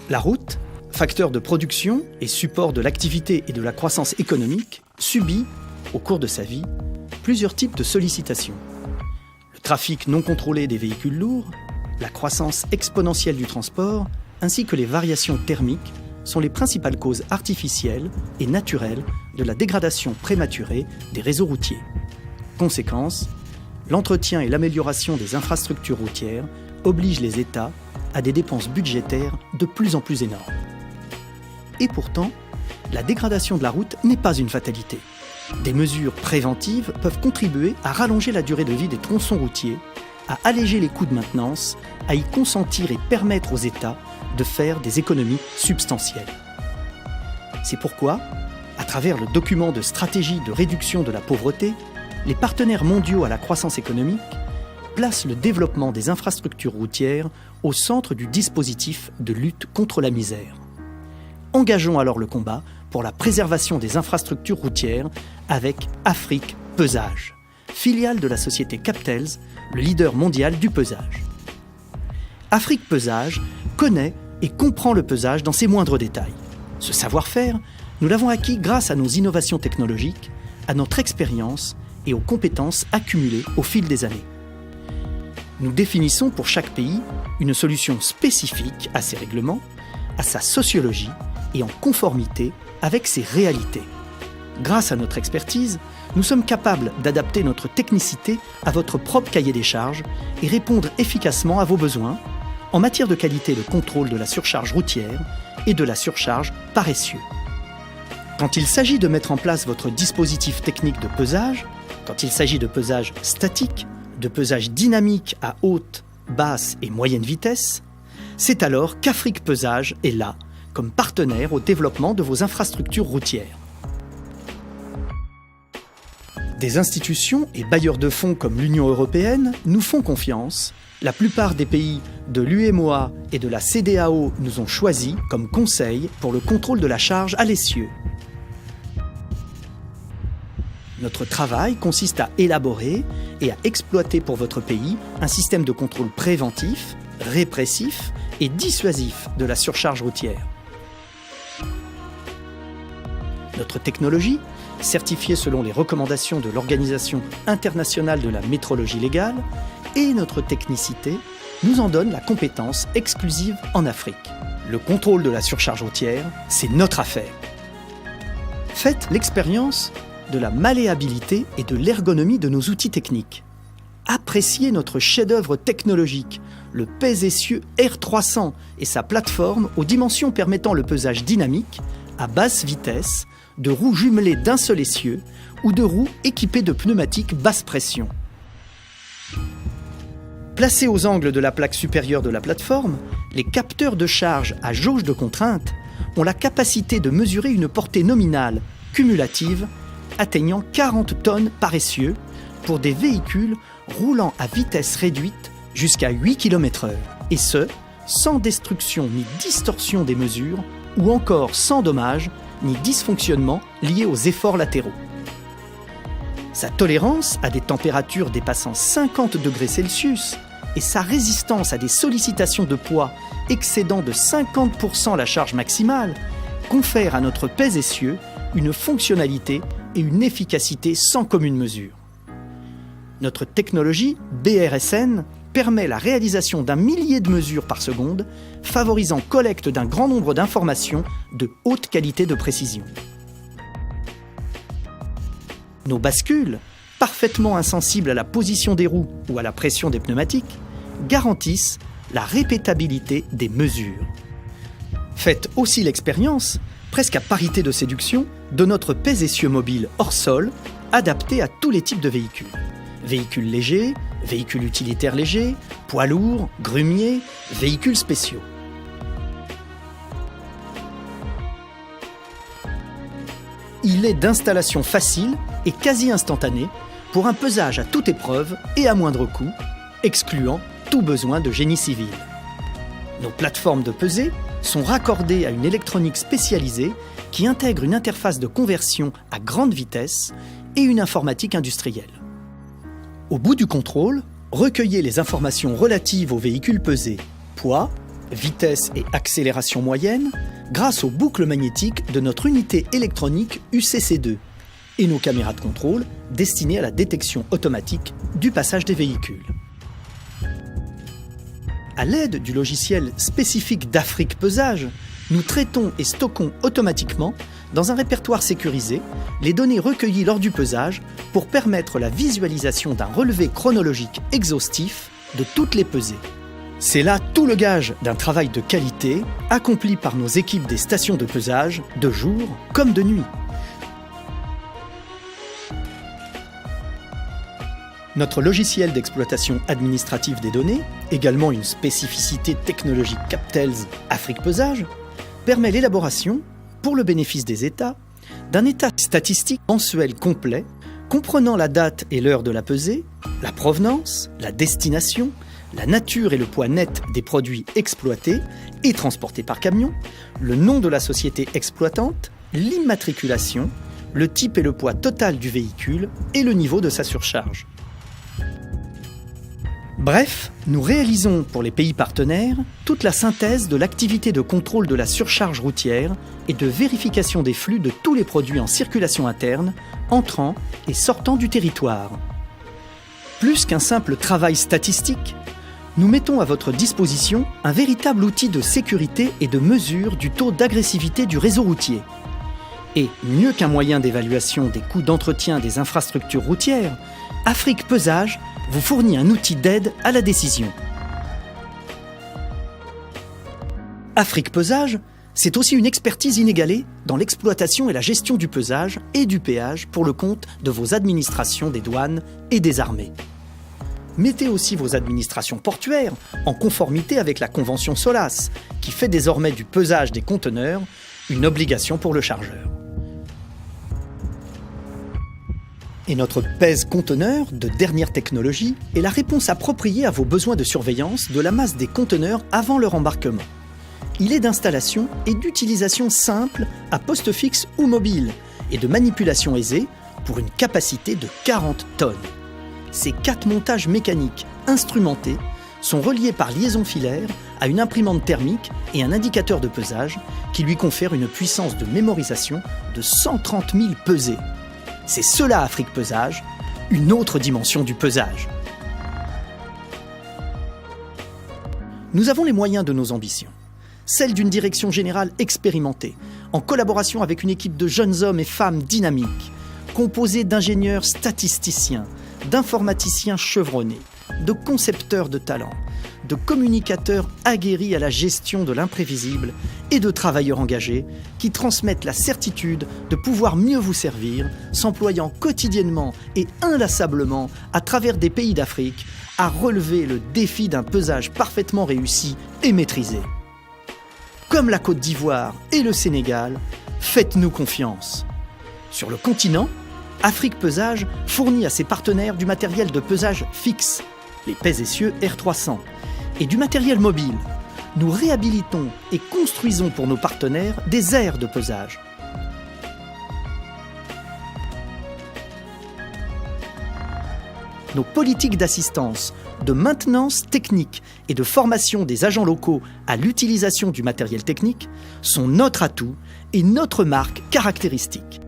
La route, facteur de production et support de l'activité et de la croissance économique, subit, au cours de sa vie, plusieurs types de sollicitations. Le trafic non contrôlé des véhicules lourds, la croissance exponentielle du transport, ainsi que les variations thermiques sont les principales causes artificielles et naturelles de la dégradation prématurée des réseaux routiers. Conséquence, l'entretien et l'amélioration des infrastructures routières obligent les États à des dépenses budgétaires de plus en plus énormes. Et pourtant, la dégradation de la route n'est pas une fatalité. Des mesures préventives peuvent contribuer à rallonger la durée de vie des tronçons routiers, à alléger les coûts de maintenance, à y consentir et permettre aux États de faire des économies substantielles. C'est pourquoi, à travers le document de stratégie de réduction de la pauvreté, les partenaires mondiaux à la croissance économique placent le développement des infrastructures routières au centre du dispositif de lutte contre la misère. Engageons alors le combat pour la préservation des infrastructures routières avec Afrique Pesage, filiale de la société Captels, le leader mondial du pesage. Afrique Pesage connaît et comprend le pesage dans ses moindres détails. Ce savoir-faire, nous l'avons acquis grâce à nos innovations technologiques, à notre expérience et aux compétences accumulées au fil des années. Nous définissons pour chaque pays une solution spécifique à ses règlements, à sa sociologie et en conformité avec ses réalités. Grâce à notre expertise, nous sommes capables d'adapter notre technicité à votre propre cahier des charges et répondre efficacement à vos besoins en matière de qualité de contrôle de la surcharge routière et de la surcharge par essieu. Quand il s'agit de mettre en place votre dispositif technique de pesage, quand il s'agit de pesage statique, de pesage dynamique à haute, basse et moyenne vitesse, c'est alors qu'Afrique Pesage est là, comme partenaire au développement de vos infrastructures routières. Des institutions et bailleurs de fonds comme l'Union européenne nous font confiance. La plupart des pays de l'UEMOA et de la CEDEAO nous ont choisis comme conseil pour le contrôle de la charge à l'essieu. Notre travail consiste à élaborer et à exploiter pour votre pays un système de contrôle préventif, répressif et dissuasif de la surcharge routière. Notre technologie, certifiée selon les recommandations de l'Organisation internationale de la métrologie légale, et notre technicité nous en donnent la compétence exclusive en Afrique. Le contrôle de la surcharge routière, c'est notre affaire. Faites l'expérience de la malléabilité et de l'ergonomie de nos outils techniques. Appréciez notre chef-d'œuvre technologique, le pèse-essieu R300 et sa plateforme aux dimensions permettant le pesage dynamique, à basse vitesse, de roues jumelées d'un seul essieu ou de roues équipées de pneumatiques basse pression. Placés aux angles de la plaque supérieure de la plateforme, les capteurs de charge à jauge de contrainte ont la capacité de mesurer une portée nominale cumulative atteignant 40 tonnes par essieu pour des véhicules roulant à vitesse réduite jusqu'à 8 km/h, et ce, sans destruction ni distorsion des mesures ou encore sans dommages ni dysfonctionnements liés aux efforts latéraux. Sa tolérance à des températures dépassant 50 degrés Celsius et sa résistance à des sollicitations de poids excédant de 50% la charge maximale confèrent à notre pèse-essieu une fonctionnalité et une efficacité sans commune mesure. Notre technologie BRSN permet la réalisation d'1 millier de mesures par seconde, favorisant collecte d'un grand nombre d'informations de haute qualité de précision. Nos bascules, parfaitement insensibles à la position des roues ou à la pression des pneumatiques, garantissent la répétabilité des mesures. Faites aussi l'expérience, presque à parité de séduction, de notre pèse-essieu mobile hors sol, adapté à tous les types de véhicules. Véhicules légers, véhicules utilitaires légers, poids lourds, grumiers, véhicules spéciaux. Il est d'installation facile et quasi instantanée pour un pesage à toute épreuve et à moindre coût, excluant tout besoin de génie civil. Nos plateformes de pesée sont raccordées à une électronique spécialisée qui intègre une interface de conversion à grande vitesse et une informatique industrielle. Au bout du contrôle, recueillez les informations relatives aux véhicules pesés, poids, vitesse et accélération moyenne, grâce aux boucles magnétiques de notre unité électronique UCC2 et nos caméras de contrôle destinées à la détection automatique du passage des véhicules. À l'aide du logiciel spécifique d'Afrique Pesage, nous traitons et stockons automatiquement, dans un répertoire sécurisé, les données recueillies lors du pesage pour permettre la visualisation d'un relevé chronologique exhaustif de toutes les pesées. C'est là tout le gage d'un travail de qualité accompli par nos équipes des stations de pesage, de jour comme de nuit. Notre logiciel d'exploitation administrative des données, également une spécificité technologique Captels Afrique Pesage, permet l'élaboration, pour le bénéfice des États, d'un état statistique mensuel complet, comprenant la date et l'heure de la pesée, la provenance, la destination, la nature et le poids net des produits exploités et transportés par camion, le nom de la société exploitante, l'immatriculation, le type et le poids total du véhicule et le niveau de sa surcharge. Bref, nous réalisons pour les pays partenaires toute la synthèse de l'activité de contrôle de la surcharge routière et de vérification des flux de tous les produits en circulation interne, entrant et sortant du territoire. Plus qu'un simple travail statistique, nous mettons à votre disposition un véritable outil de sécurité et de mesure du taux d'agressivité du réseau routier. Et, mieux qu'un moyen d'évaluation des coûts d'entretien des infrastructures routières, Afrique Pesage vous fournit un outil d'aide à la décision. Afrique Pesage, c'est aussi une expertise inégalée dans l'exploitation et la gestion du pesage et du péage pour le compte de vos administrations des douanes et des armées. Mettez aussi vos administrations portuaires en conformité avec la Convention SOLAS, qui fait désormais du pesage des conteneurs une obligation pour le chargeur. Et notre pèse-conteneur de dernière technologie est la réponse appropriée à vos besoins de surveillance de la masse des conteneurs avant leur embarquement. Il est d'installation et d'utilisation simple à poste fixe ou mobile et de manipulation aisée pour une capacité de 40 tonnes. Ces 4 montages mécaniques instrumentés sont reliés par liaison filaire à une imprimante thermique et un indicateur de pesage qui lui confère une puissance de mémorisation de 130 000 pesées. C'est cela Afrique Pesage, une autre dimension du pesage. Nous avons les moyens de nos ambitions. Celle d'une direction générale expérimentée, en collaboration avec une équipe de jeunes hommes et femmes dynamiques, composée d'ingénieurs statisticiens, d'informaticiens chevronnés, de concepteurs de talent, de communicateurs aguerris à la gestion de l'imprévisible et de travailleurs engagés qui transmettent la certitude de pouvoir mieux vous servir, s'employant quotidiennement et inlassablement à travers des pays d'Afrique à relever le défi d'un pesage parfaitement réussi et maîtrisé. Comme la Côte d'Ivoire et le Sénégal, faites-nous confiance. Sur le continent, Afrique Pesage fournit à ses partenaires du matériel de pesage fixe, les pèse essieux R300, et du matériel mobile. Nous réhabilitons et construisons pour nos partenaires des aires de pesage. Nos politiques d'assistance, de maintenance technique et de formation des agents locaux à l'utilisation du matériel technique sont notre atout et notre marque caractéristique.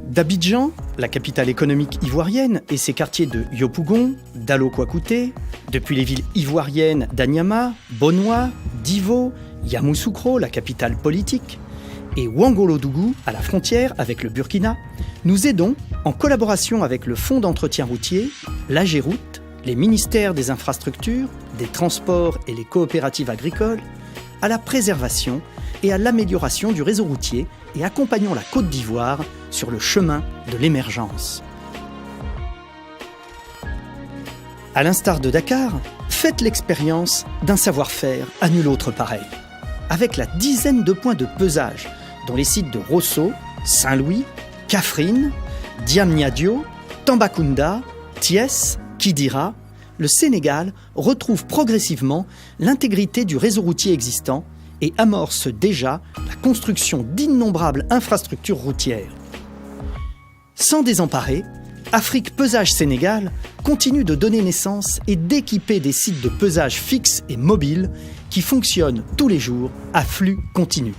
D'Abidjan, la capitale économique ivoirienne et ses quartiers de Yopougon, d'Alo-Kwakouté, depuis les villes ivoiriennes d'Anyama, Bonoua, Divo, Yamoussoukro, la capitale politique, et Ouangolodougou, à la frontière avec le Burkina, nous aidons, en collaboration avec le Fonds d'entretien routier, l'AGEROUTE, les ministères des infrastructures, des transports et les coopératives agricoles, à la préservation et à l'amélioration du réseau routier et accompagnons la Côte d'Ivoire sur le chemin de l'émergence. À l'instar de Dakar, faites l'expérience d'un savoir-faire à nul autre pareil, avec la dizaine de points de pesage dans les sites de Rosso, Saint-Louis, Kaffrine, Diamniadio, Tambacounda, Thiès, Kidira, le Sénégal retrouve progressivement l'intégrité du réseau routier existant et amorce déjà la construction d'innombrables infrastructures routières. Sans désemparer, Afrique Pesage Sénégal continue de donner naissance et d'équiper des sites de pesage fixes et mobiles qui fonctionnent tous les jours à flux continu.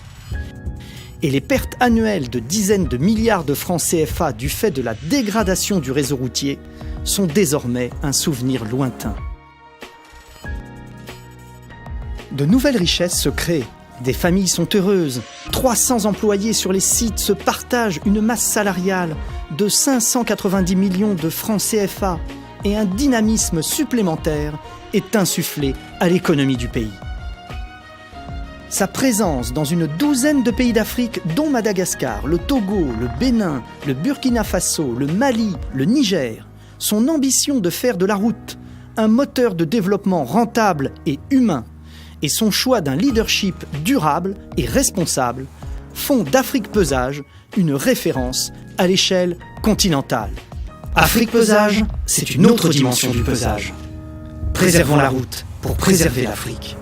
Et les pertes annuelles de dizaines de milliards de francs CFA du fait de la dégradation du réseau routier sont désormais un souvenir lointain. De nouvelles richesses se créent, des familles sont heureuses, 300 employés sur les sites se partagent une masse salariale de 590 millions de francs CFA et un dynamisme supplémentaire est insufflé à l'économie du pays. Sa présence dans une douzaine de pays d'Afrique, dont Madagascar, le Togo, le Bénin, le Burkina Faso, le Mali, le Niger, son ambition de faire de la route un moteur de développement rentable et humain, et son choix d'un leadership durable et responsable font d'Afrique Pesage une référence à l'échelle continentale. Afrique Pesage, c'est une autre dimension du pesage. Préservons la route pour préserver l'Afrique.